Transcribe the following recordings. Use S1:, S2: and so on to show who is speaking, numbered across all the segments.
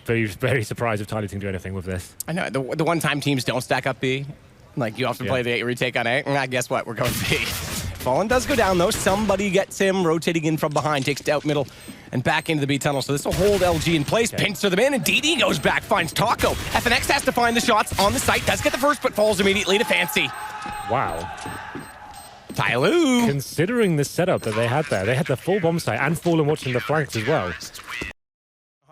S1: Very, very surprised if Tyler can do anything with this.
S2: I know, the one time teams don't stack up B, like you often play the retake on A, guess what, we're going B. Fallen does go down though, somebody gets him rotating in from behind, takes it out middle and back into the B tunnel, so this will hold LG in place, pincer them in, and DD goes back, finds Taco. FNX has to find the shots on the site, does get the first, but falls immediately to Fancy.
S1: Wow.
S2: Tyloo!
S1: Considering the setup that they had there, they had the full bomb site and Fallen watching the flanks as well.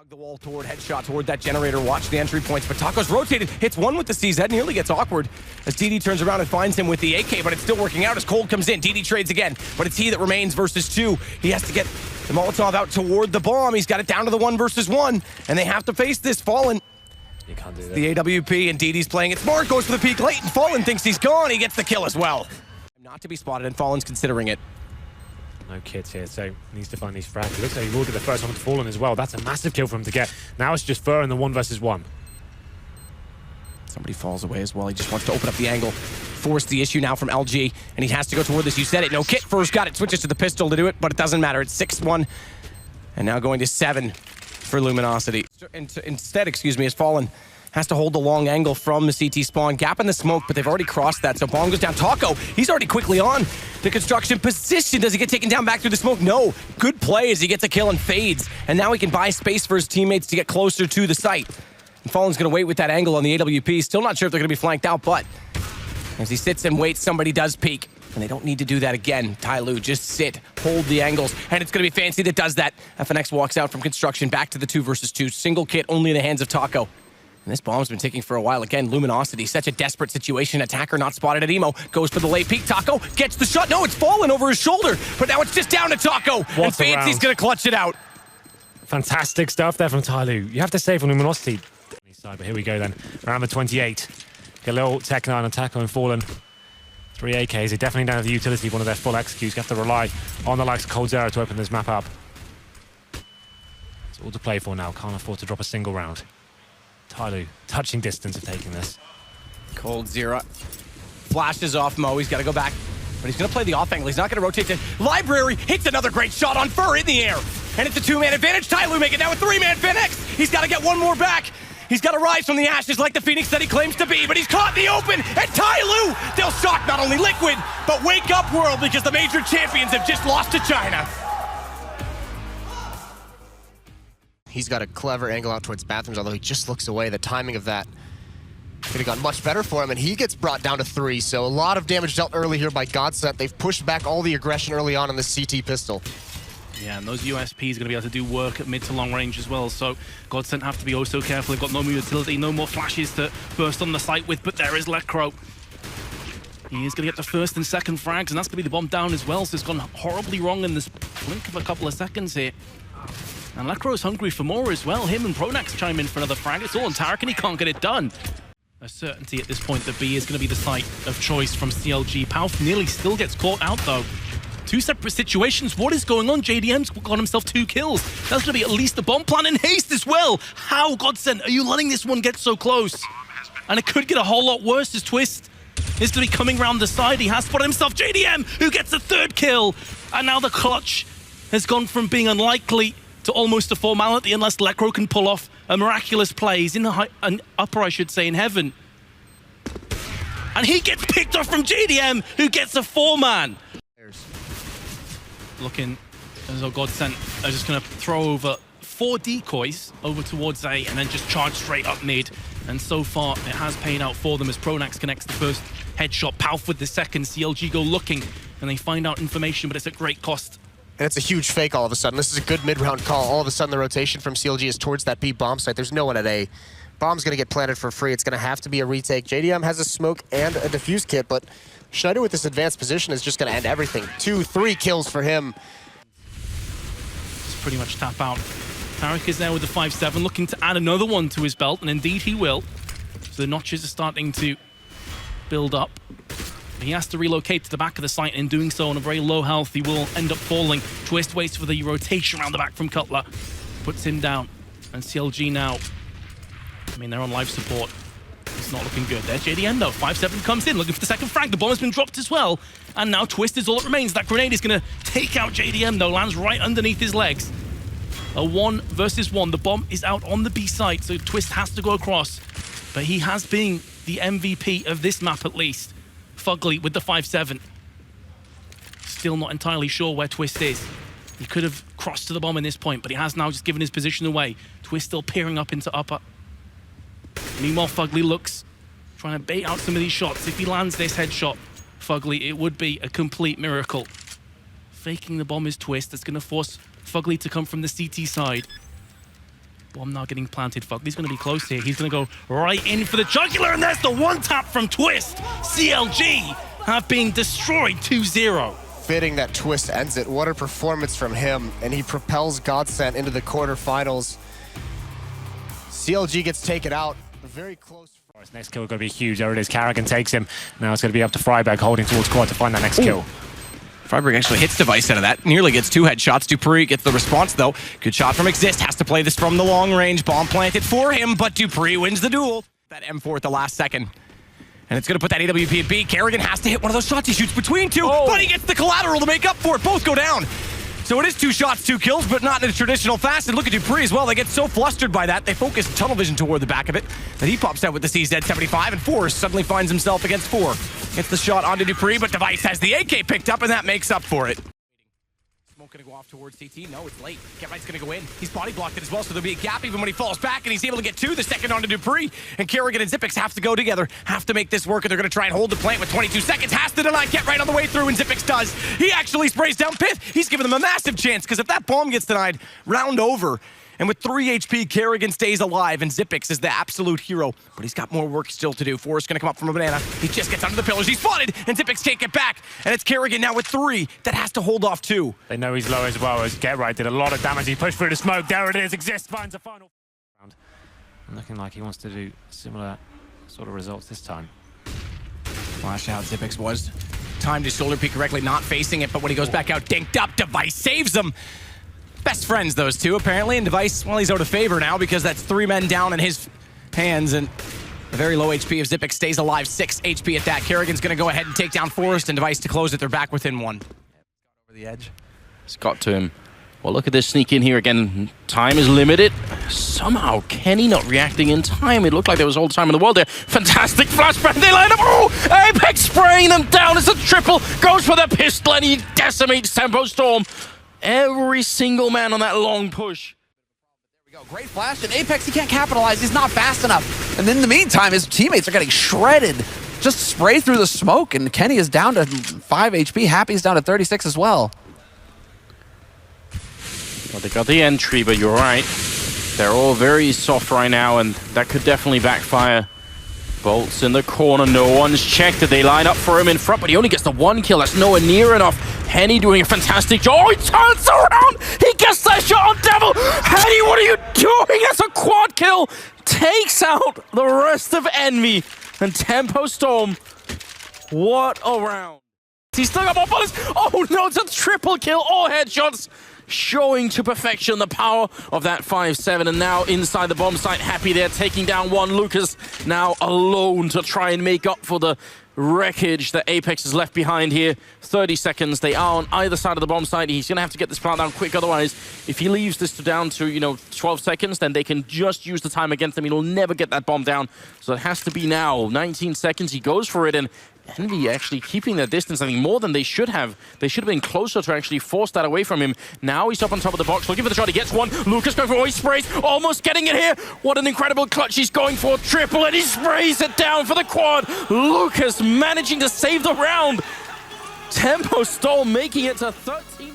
S2: The wall toward headshot toward that generator. Watch the entry points, but Taco's rotated, hits one with the CZ, nearly gets awkward as DD turns around and finds him with the AK, but it's still working out as Cold comes in. DD trades again, but it's he that remains versus two. He has to get the Molotov out toward the bomb. He's got it down to the 1 versus 1, and they have to face this. Fallen.
S1: You can't do that.
S2: The AWP, and DD's playing it smart, goes for the peek late, and Fallen thinks he's gone. He gets the kill as well. Not to be spotted, and Fallen's considering it.
S1: No kits here, so he needs to find these frags. It looks like he will get the first one to Fallen as well. That's a massive kill for him to get. Now it's just Fur in the 1 versus 1.
S2: Somebody falls away as well. He just wants to open up the angle, force the issue now from LG, and he has to go toward this. You said it. No kit. Fur's got it. Switches to the pistol to do it, but it doesn't matter. It's 6-1, and now going to 7 for Luminosity. Instead, is Fallen has to hold the long angle from the CT spawn. Gap in the smoke, but they've already crossed that, so bomb goes down. Taco, he's already quickly on the construction position. Does he get taken down back through the smoke? No. Good play as he gets a kill and fades, and now he can buy space for his teammates to get closer to the site. And Fallen's going to wait with that angle on the AWP. Still not sure if they're going to be flanked out, but as he sits and waits, somebody does peek. And they don't need to do that again. Tyloo, just sit, hold the angles, and it's going to be Fancy that does that. FNX walks out from construction, back to the 2 versus 2. Single kit only in the hands of Taco. And this bomb's been ticking for a while. Again, Luminosity, such a desperate situation. Attacker not spotted at Emo. Goes for the late peek. Taco gets the shot. No, it's fallen over his shoulder. But now it's just down to Taco. And Fancy's going to clutch it out.
S1: Fantastic stuff there from Tyloo. You have to save on Luminosity. But here we go then. Around the 28. Get a little Tech 9 on Taco and Fallen. 3 AKs. They definitely don't have the utility of one of their full executes. You have to rely on the likes of Cold Zero to open this map up. It's all to play for now. Can't afford to drop a single round. Tyloo, touching distance of taking this.
S2: Cold Zero flashes off Mo. He's got to go back, but he's going to play the off angle. He's not going to rotate to Library. Hits another great shot on Fur in the air. And it's a 2-man advantage. Tyloo make it now a 3-man Phoenix. He's got to get one more back. He's got to rise from the ashes like the Phoenix that he claims to be, but he's caught in the open. And Tyloo, they'll shock not only Liquid, but wake up world, because the major champions have just lost to China.
S3: He's got a clever angle out towards bathrooms, although he just looks away. The timing of that could have gone much better for him, and he gets brought down to 3. So a lot of damage dealt early here by Godsent. They've pushed back all the aggression early on in the CT pistol.
S4: Yeah, and those USPs are going to be able to do work at mid to long range as well, so Godsent have to be oh so careful. They've got no more utility, no more flashes to burst on the site with, but there is Lecro. He is going to get the first and second frags, and that's going to be the bomb down as well, so it's gone horribly wrong in this blink of a couple of seconds here. And Lecro's hungry for more as well. Him and Pronax chime in for another frag. It's all on Tarek, and he can't get it done. A certainty at this point that B is going to be the site of choice from CLG. Palf nearly still gets caught out, though. 2 separate situations. What is going on? JDM's got himself 2 kills. That's going to be at least the bomb plan in haste as well. How, Godsent, are you letting this one get so close? And it could get a whole lot worse as Twist is going to be coming around the side. He has spotted himself. JDM, who gets the 3rd kill. And now the clutch has gone from being unlikely to almost a formality unless Lecro can pull off a miraculous play. He's in the upper, I should say, in heaven. And he gets picked off from JDM, who gets a 4-man. Looking as though Godsent are just going to throw over 4 decoys over towards A and then just charge straight up mid. And so far, it has paid out for them as Pronax connects the first headshot. Palf with the second. CLG go looking, and they find out information, but it's at great cost.
S3: And it's a huge fake all of a sudden. This is a good mid-round call. All of a sudden, the rotation from CLG is towards that B bomb site. There's no one at A. Bomb's going to get planted for free. It's going to have to be a retake. JDM has a smoke and a defuse kit, but Schneider with this advanced position is just going to end everything. 2, 3 kills for him.
S4: Just pretty much tap out. Tarek is there with the 5-7, looking to add another one to his belt, and indeed he will. So the notches are starting to build up. He has to relocate to the back of the site, and in doing so on a very low health, he will end up falling. Twist waits for the rotation around the back from Cutler. Puts him down. And CLG now, I mean, they're on life support. It's not looking good there. JDM though, 5-7 comes in, looking for the second frag. The bomb has been dropped as well. And now Twist is all that remains. That grenade is going to take out JDM though, lands right underneath his legs. A 1 versus 1. The bomb is out on the B side, so Twist has to go across. But he has been the MVP of this map at least. Fugly with the 5-7. Still not entirely sure where Twist is. He could have crossed to the bomb in this point, but he has now just given his position away. Twist still peering up into upper. Meanwhile, Fugly looks, trying to bait out some of these shots. If he lands this headshot, Fugly, it would be a complete miracle. Faking the bomb is Twist. That's going to force Fugly to come from the CT side. Bomb now getting planted. Fugly's going to be close here. He's going to go right in for the jugular, and there's the one tap from Twist. CLG have been destroyed 2-0.
S3: Fitting that Twist ends it. What a performance from him, and he propels Godsent into the quarterfinals. CLG gets taken out. Very close.
S1: His next kill going to be huge. There it is. Carrigan takes him. Now it's going to be up to Freiberg holding towards quad to find that next kill.
S2: Freiberg actually hits Device out of that. Nearly gets 2 headshots. Dupree gets the response though. Good shot from Exist. Has to play this from the long range. Bomb planted for him, but Dupree wins the duel. That M4 at the last second. And it's going to put that AWP at B. Carrigan has to hit one of those shots. He shoots between 2, but he gets the collateral to make up for it. Both go down. So it is 2 shots, 2 kills, but not in a traditional fashion. Look at Dupree as well. They get so flustered by that, they focus tunnel vision toward the back of it, that he pops out with the CZ-75, and Forrest suddenly finds himself against 4. Gets the shot onto Dupree, but Device has the AK picked up, and that makes up for it. Smoke gonna go off towards CT. No, it's late. Kevite's gonna go in. He's body blocked it as well, so there'll be a gap even when he falls back, and he's able to get 2. The second onto Dupree, and Kerrigan and Zippix have to go together, have to make this work, and they're gonna try and hold the plant with 22 seconds. Has to deny Get right on the way through, and Zippix does. He actually sprays down Pith. He's giving them a massive chance, because if that bomb gets denied, round over. And with 3 HP, Kerrigan stays alive, and Zippix is the absolute hero. But he's got more work still to do. Forrest gonna come up from a banana. He just gets under the pillars. He's spotted, and Zippix can't get back. And it's Kerrigan now with 3 that has to hold off 2.
S1: They know he's low as well, as Get Right did a lot of damage. He pushed through the smoke. There it is. Exist finds a final round. And looking like he wants to do similar sort of results this time.
S2: Flash out, Zippix was timed his shoulder peek correctly, not facing it, but when he goes back out, dinked up, Device saves him. Best friends, those 2, apparently, and Device, well, he's out of favor now because that's 3 men down in his hands, and a very low HP of Zippix stays alive, 6 HP at that. Kerrigan's gonna go ahead and take down Forrest, and Device to close it. They're back within 1.
S5: Over the edge. It's got to him. Well, look at this sneak in here again. Time is limited. Somehow, Kenny not reacting in time. It looked like there was all the time in the world there. Fantastic flashbang. They line up. Oh, Apex spraying them down. It's a triple. Goes for the pistol, and he decimates Tempo Storm. Every single man on that long push.
S6: There we go. Great flash, and Apex, he can't capitalize. He's not fast enough. And in the meantime, his teammates are getting shredded. Just spray through the smoke, and Kenny is down to 5 HP. Happy's down to 36 as well.
S5: Well, they got the entry, but you're right. They're all very soft right now, and that could definitely backfire. Bolts in the corner, no one's checked it. They line up for him in front, but he only gets the 1 kill. That's nowhere near enough. Henny doing a fantastic job. Oh, he turns around! He gets that shot on Devil! Henny, what are you doing? That's a quad kill! Takes out the rest of Envy. And Tempo Storm, what a round. He's still got more bullets. Oh no, it's a triple kill, all headshots. Showing to perfection the power of that 5-7, and now inside the bomb site, Happy there taking down 1. Lucas now alone to try and make up for the wreckage that Apex has left behind here. 30 seconds, they are on either side of the bomb site. He's gonna have to get this plant down quick, otherwise if he leaves this down to 12 seconds, then they can just use the time against him. He'll never get that bomb down, so it has to be now. 19 seconds, he goes for it, and Envy actually keeping their distance, I think more than they should have. They should have been closer to actually force that away from him. Now he's up on top of the box, looking for the shot, he gets 1. Lucas going for he sprays, almost getting it here. What an incredible clutch he's going for, triple, and he sprays it down for the quad. Lucas managing to save the round. Tempo Storm making it to 13.